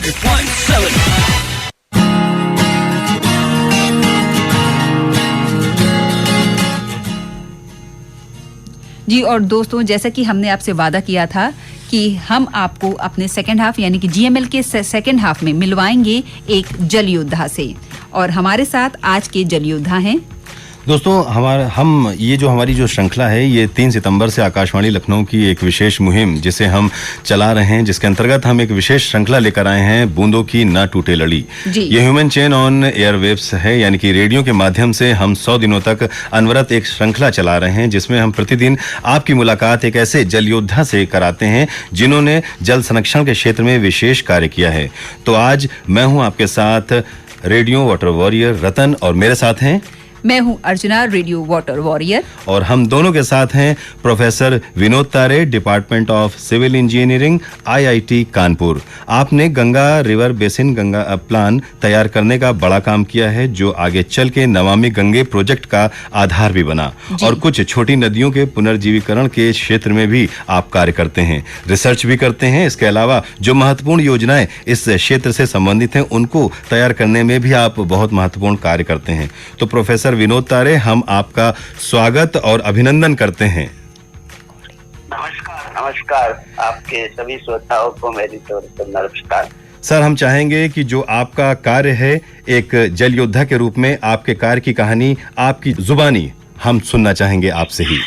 100.7 जी। और दोस्तों, जैसा कि हमने आपसे वादा किया था कि हम आपको अपने सेकेंड हाफ यानी कि जीएमएल के सेकेंड हाफ में मिलवाएंगे एक जल योद्धा से, और हमारे साथ आज के जल योद्धा हैं दोस्तों। ये जो हमारी जो श्रृंखला है, ये 3 सितंबर से आकाशवाणी लखनऊ की एक विशेष मुहिम जिसे हम चला रहे हैं, जिसके अंतर्गत हम एक विशेष श्रृंखला लेकर आए हैं, बूंदों की ना टूटे लड़ी। ये ह्यूमन चेन ऑन एयरवेव्स है, यानी कि रेडियो के माध्यम से हम 100 दिनों तक अनवरत एक श्रृंखला चला रहे हैं, जिसमें हम प्रतिदिन आपकी मुलाकात एक ऐसे जल योद्धा से कराते हैं जिन्होंने जल संरक्षण के क्षेत्र में विशेष कार्य किया है। तो आज मैं हूं आपके साथ रेडियो वाटर वॉरियर रतन, और मेरे साथ हैं मैं हूं अर्चना, रेडियो वाटर वॉरियर, और हम दोनों के साथ हैं professor Vinod Tare, department of civil engineering, IIT Kanpur. आपने Ganga river basin Ganga plan तैयार करने का बड़ा काम किया है, जो आगे चल के नमामि गंगे प्रोजेक्ट का आधार भी बना, और कुछ छोटी नदियों के पुनर्जीवीकरण के क्षेत्र में भी आप कार्य करते हैं, रिसर्च भी करते हैं। इसके अलावा जो महत्वपूर्ण योजनाएं इस क्षेत्र से संबंधित हैं, उनको तैयार करने में भी आप बहुत महत्वपूर्ण कार्य करते हैं। तो प्रोफेसर विनोद तारे, हम आपका स्वागत और अभिनंदन करते हैं। नमस्कार आपके सभी श्रोताओं को मेरी तरफ से नमस्कार। सर, हम चाहेंगे कि जो आपका कार्य है, एक जल योद्धा के रूप में आपके कार्य की कहानी आपकी जुबानी हम सुनना चाहेंगे आपसे ही।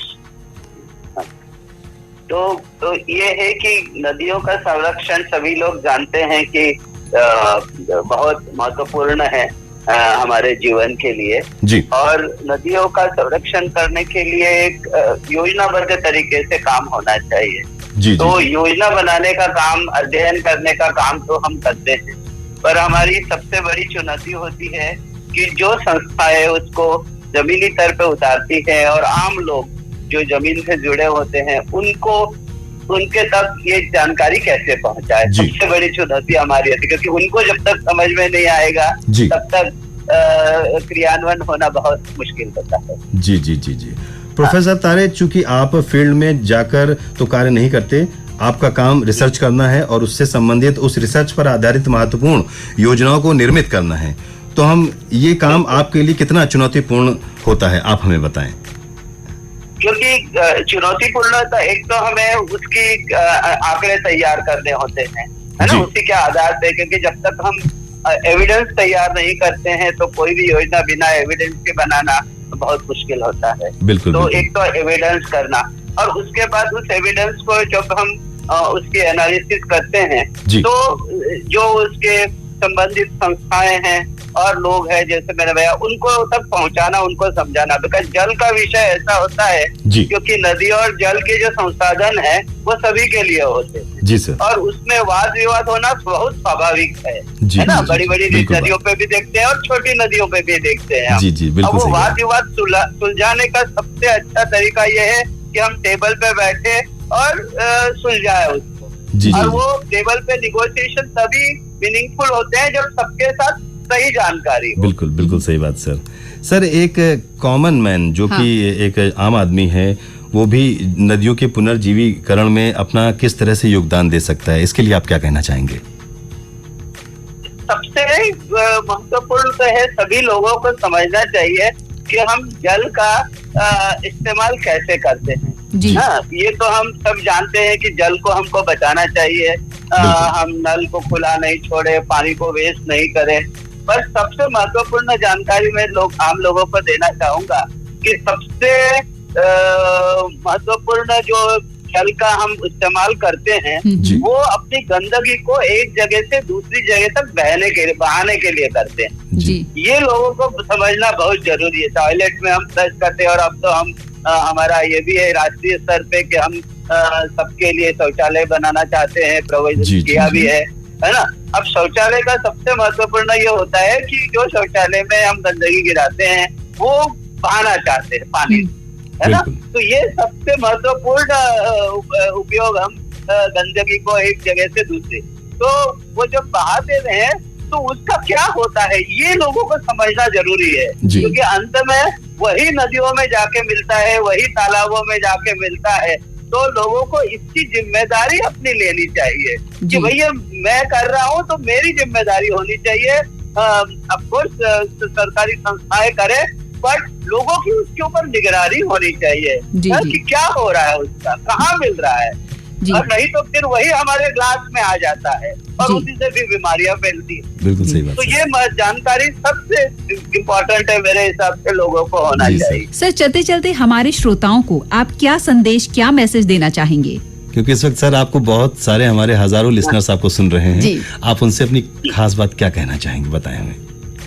तो ये है कि नदियों का संरक्षण सभी लोग जानते हैं कि बहुत महत्वपूर्ण है हमारे जीवन के लिए जी। और नदियों का संरक्षण करने के लिए एक योजनाबद्ध तरीके से काम होना चाहिए। जी, तो योजना बनाने का काम, अध्ययन करने का काम तो हम करते हैं, पर हमारी सबसे बड़ी चुनौती होती है कि जो संस्थाएं उसको जमीनी स्तर पे उतारती है और आम लोग जो जमीन से जुड़े होते हैं उनके तक ये जानकारी कैसे पहुंचाए। सबसे बड़ी चुनौती हमारी होती है, क्योंकि उनको जब तक समझ में नहीं आएगा तब तक क्रियान्वयन होना बहुत मुश्किल होता है। जी जी जी जी। प्रोफेसर तारे, चूंकि आप फील्ड में जाकर तो कार्य नहीं करते, आपका काम रिसर्च करना है और उससे संबंधित उस रिसर्च पर आधारित महत्वपूर्ण योजनाओं को निर्मित करना है, तो हम ये काम आपके लिए कितना चुनौतीपूर्ण होता है, आप हमें बताएं। क्योंकि चुनौतीपूर्ण तो एक तो हमें उसकी आंकड़े तैयार करने होते हैं, है ना, उसी के आधार पे, क्योंकि जब तक हम एविडेंस तैयार नहीं करते हैं तो कोई भी योजना बिना एविडेंस के बनाना बहुत मुश्किल होता है। बिल्कुल, तो बिल्कुल। एक तो एविडेंस करना, और उसके बाद उस एविडेंस को जब हम उसके एनालिसिस करते हैं तो जो उसके संबंधित संस्थाएं हैं और लोग हैं, जैसे मैंने बताया, उनको तक पहुंचाना, उनको समझाना। बिकॉज जल का विषय ऐसा होता है क्योंकि नदी और जल के जो संसाधन है वो सभी के लिए होते हैं। जी सर। और उसमें वाद विवाद होना बहुत स्वाभाविक है ना। बड़ी बड़ी नदियों पे भी देखते हैं और छोटी नदियों पे भी देखते हैं। जी जी, बिल्कुल। अब वो वाद विवाद सुलझाने का सबसे अच्छा तरीका ये है कि हम टेबल पे बैठे और सुलझाए उसको। और वो टेबल पे निगोशिएशन तभी मीनिंगफुल होते हैं जब सबके साथ सही जानकारी हो। बिल्कुल बिल्कुल सही बात सर। सर, एक कॉमन मैन जो कि एक आम आदमी है, वो भी नदियों के पुनर्जीवीकरण में अपना किस तरह से योगदान दे सकता है, इसके लिए आप क्या कहना चाहेंगे? सबसे महत्वपूर्ण तो है सभी लोगों को समझना चाहिए कि हम जल का इस्तेमाल कैसे करते हैं। हाँ, ये तो हम सब जानते हैं कि जल को हमको बचाना चाहिए, हम नल को खुला नहीं छोड़े, पानी को वेस्ट नहीं करें। पर सबसे महत्वपूर्ण जानकारी मैं आम लोगों को देना चाहूंगा कि सबसे महत्वपूर्ण जो जल का हम इस्तेमाल करते हैं वो अपनी गंदगी को एक जगह से दूसरी जगह तक बहाने के लिए करते हैं। ये लोगों को समझना बहुत जरूरी है। टॉयलेट में हम फ्लश करते हैं, और अब तो हम हमारा ये भी है राष्ट्रीय स्तर पे कि हम सबके लिए शौचालय बनाना चाहते हैं, प्रोविजन किया भी है ना। अब शौचालय का सबसे महत्वपूर्ण ये होता है कि जो शौचालय में हम गंदगी गिराते हैं वो बहाना चाहते हैं पानी, है ना। तो ये सबसे महत्वपूर्ण उपयोग हम गंदगी को एक जगह से दूसरी, तो वो जब बहा दे रहे हैं तो उसका क्या होता है ये लोगों को समझना जरूरी है। क्योंकि अंत में वही नदियों में जाके मिलता है, वही तालाबों में जाके मिलता है। तो लोगों को इसकी जिम्मेदारी अपनी लेनी चाहिए कि भैया मैं कर रहा हूँ तो मेरी जिम्मेदारी होनी चाहिए। ऑफकोर्स सरकारी संस्थाएं करें, बट लोगों की उसके ऊपर निगरानी होनी चाहिए कि क्या हो रहा है, उसका कहाँ मिल रहा है। और नहीं तो फिर वही हमारे ग्लास में आ जाता है और उसी से भी बीमारियां फैलती है। बिल्कुल सही बात। तो ये जानकारी सबसे इम्पोर्टेंट है मेरे हिसाब से, लोगों को होना चाहिए। सर, चलते चलते हमारे श्रोताओं को आप क्या संदेश, क्या मैसेज देना चाहेंगे? क्योंकि इस वक्त सर आपको बहुत सारे हमारे हजारों लिसनर्स आपको सुन रहे हैं, आप उनसे अपनी खास बात क्या कहना चाहेंगे, बताएं हमें।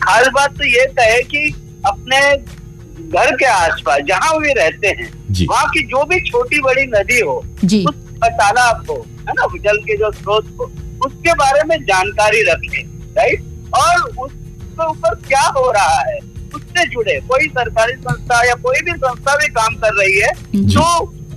खास बात तो ये कहे कि अपने घर के आसपास जहाँ भी रहते हैं वहाँ की जो भी छोटी बड़ी नदी हो, तालाब हो, है ना, जल के जो स्रोत हो, उसके बारे में जानकारी रखें, राइट। और उसके ऊपर क्या हो रहा है उससे जुड़े कोई सरकारी संस्था या कोई भी संस्था भी काम कर रही है तो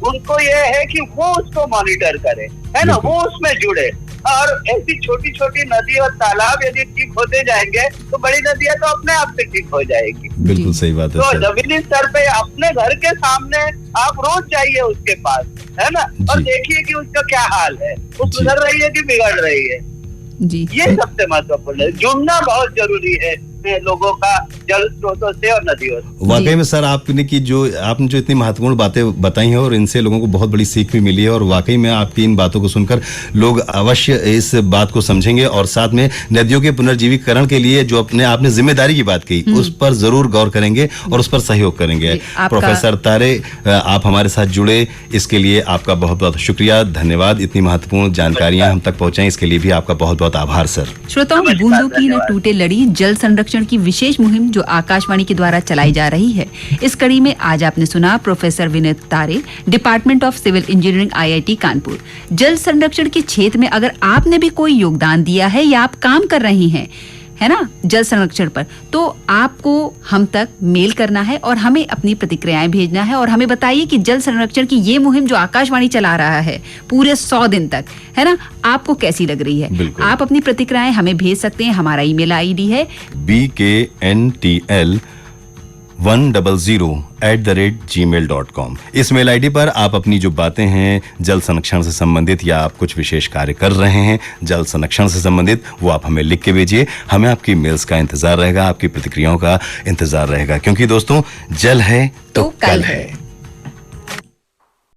उनको ये है कि वो उसको मॉनिटर करे, है ना, वो उसमें जुड़े। और ऐसी छोटी छोटी नदी और तालाब यदि ठीक होते जाएंगे तो बड़ी नदियां तो अपने आप से ठीक हो जाएगी। बिल्कुल सही बात है। तो जमीनी स्तर पे अपने घर के सामने आप रोज जाइए उसके पास, है ना, और देखिए कि उसका क्या हाल है, वो सुधर रही है कि बिगड़ रही है। ये सबसे महत्वपूर्ण है। जुड़ना बहुत जरूरी है लोगों का जल स्रोतों से और नदियों से। वाकई में सर आपने जो इतनी महत्वपूर्ण बातें बताई हैं और इनसे लोगों को बहुत बड़ी सीख भी मिली है, और वाकई में आपकी इन बातों को सुनकर लोग अवश्य इस बात को समझेंगे और साथ में नदियों के पुनर्जीवीकरण के लिए जो आपने जिम्मेदारी की बात की उस पर जरूर गौर करेंगे और उस पर सहयोग करेंगे। प्रोफेसर तारे, आप हमारे साथ जुड़े, इसके लिए आपका बहुत बहुत शुक्रिया, धन्यवाद। इतनी महत्वपूर्ण जानकारियां हम तक पहुंचाई, इसके लिए भी आपका बहुत बहुत आभार सर। श्रोताओं, बूंदों की न टूटे लड़ी जल संरक्षण की विशेष मुहिम जो आकाशवाणी के द्वारा चलाई जा रही है, इस कड़ी में आज आपने सुना professor Vinod Tare, department of civil engineering, IIT Kanpur. जल संरक्षण के क्षेत्र में अगर आपने भी कोई योगदान दिया है या आप काम कर रही हैं, है ना, जल संरक्षण पर, तो आपको हम तक मेल करना है और हमें अपनी प्रतिक्रियाएं भेजना है और हमें बताइए कि जल संरक्षण की ये मुहिम जो आकाशवाणी चला रहा है पूरे 100 दिन तक, है ना, आपको कैसी लग रही है। आप अपनी प्रतिक्रियाएं हमें भेज सकते हैं। हमारा ईमेल ID है bkntl100@gmail.com। इस मेल ID पर आप अपनी जो बातें हैं जल संरक्षण से संबंधित या आप कुछ विशेष कार्य कर रहे हैं जल संरक्षण से संबंधित, वो आप हमें लिख के भेजिए। हमें आपकी मेल्स का इंतजार रहेगा, आपकी प्रतिक्रियाओं का इंतजार रहेगा, क्योंकि दोस्तों जल है तो कल है।